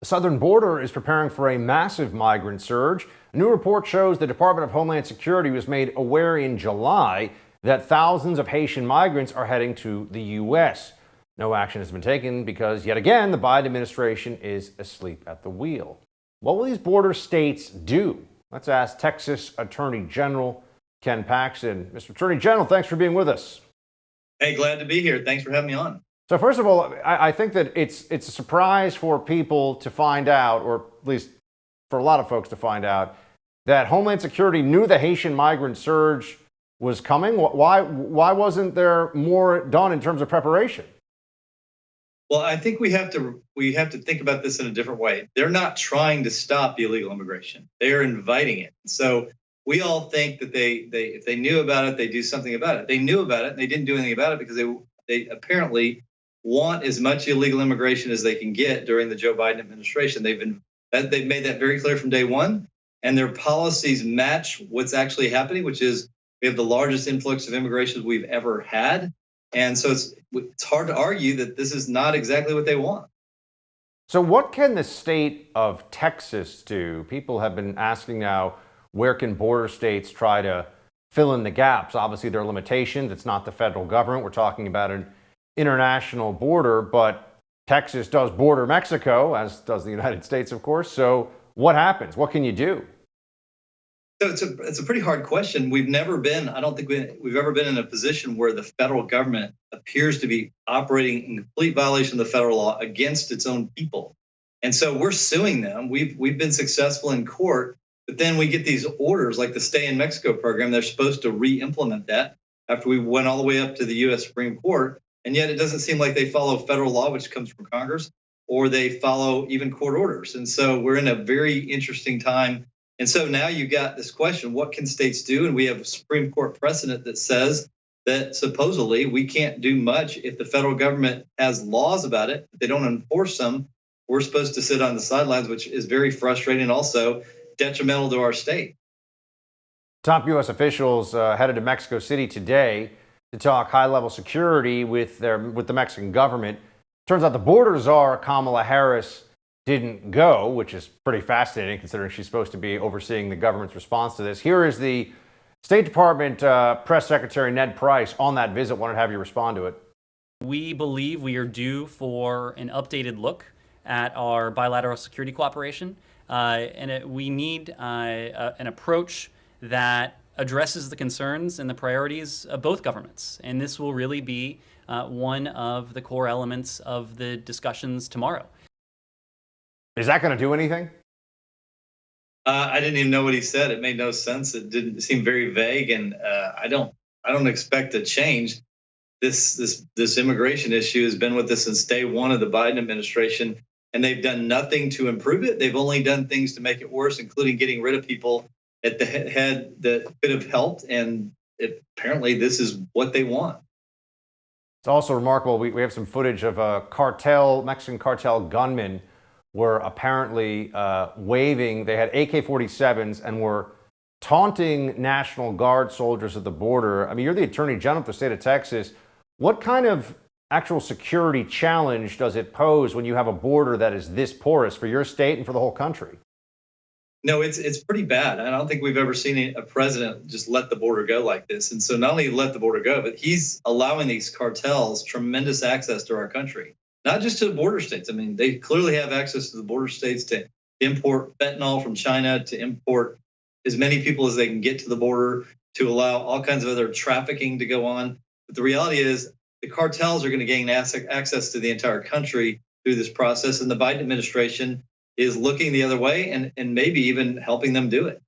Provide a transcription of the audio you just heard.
The southern border is preparing for a massive migrant surge. A new report shows the Department of Homeland Security was made aware in July that thousands of Haitian migrants are heading to the U.S. No action has been taken because, yet again, the Biden administration is asleep at the wheel. What will these border states do? Let's ask Texas Attorney General Ken Paxton. Mr. Attorney General, thanks for being with us. Hey, glad to be here. Thanks for having me on. So first of all, I think that it's a surprise for people to find out, or at least for a lot of folks to find out, that Homeland Security knew the Haitian migrant surge was coming. Why wasn't there more done in terms of preparation? Well, I think we have to think about this in a different way. They're not trying to stop illegal immigration. They are inviting it. So we all think that they if they knew about it, they do something about it. They knew about it and they didn't do anything about it because they apparently want as much illegal immigration as they can get during the Joe Biden administration. They've made that very clear from day one, and their policies match what's actually happening, which is we have the largest influx of immigration we've ever had. And so it's hard to argue that this is not exactly what they want. So what can the state of Texas do? People have been asking now, where can border states try to fill in the gaps? Obviously, there are limitations. It's not the federal government. We're talking about an international border, but Texas does border Mexico, as does the United States, of course. So what happens? What can you do? So it's a pretty hard question. I don't think we've ever been in a position where the federal government appears to be operating in complete violation of the federal law against its own people. And so we're suing them. We've been successful in court, but then we get these orders like the Stay in Mexico program. They're supposed to re-implement that after we went all the way up to the U.S. Supreme Court. And yet it doesn't seem like they follow federal law, which comes from Congress, or they follow even court orders. And so we're in a very interesting time. And so now you've got this question, what can states do? And we have a Supreme Court precedent that says that supposedly we can't do much if the federal government has laws about it, but they don't enforce them. We're supposed to sit on the sidelines, which is very frustrating and also detrimental to our state. Top U.S. officials headed to Mexico City today to talk high-level security with the Mexican government. Turns out the border czar, Kamala Harris, didn't go, which is pretty fascinating considering she's supposed to be overseeing the government's response to this. Here is the State Department Press Secretary Ned Price on that visit. Wanted to have you respond to it. We believe we are due for an updated look at our bilateral security cooperation, we need an approach that addresses the concerns and the priorities of both governments. And this will really be one of the core elements of the discussions tomorrow. Is that going to do anything? I didn't even know what he said. It made no sense. It didn't seem very vague, and I don't expect to change. This immigration issue has been with us since day one of the Biden administration, and they've done nothing to improve it. They've only done things to make it worse, including getting rid of people at the head that could have helped. And apparently, this is what they want. It's also remarkable. We have some footage of a Mexican cartel gunmen were apparently waving. They had AK-47s and were taunting National Guard soldiers at the border. I mean, you're the Attorney General of the state of Texas. What kind of actual security challenge does it pose when you have a border that is this porous for your state and for the whole country? No, it's pretty bad. I don't think we've ever seen a president just let the border go like this. And so not only let the border go, but he's allowing these cartels tremendous access to our country. Not just to the border states. I mean, they clearly have access to the border states to import fentanyl from China, to import as many people as they can get to the border, to allow all kinds of other trafficking to go on. But the reality is the cartels are going to gain access to the entire country through this process. And the Biden administration is looking the other way and maybe even helping them do it.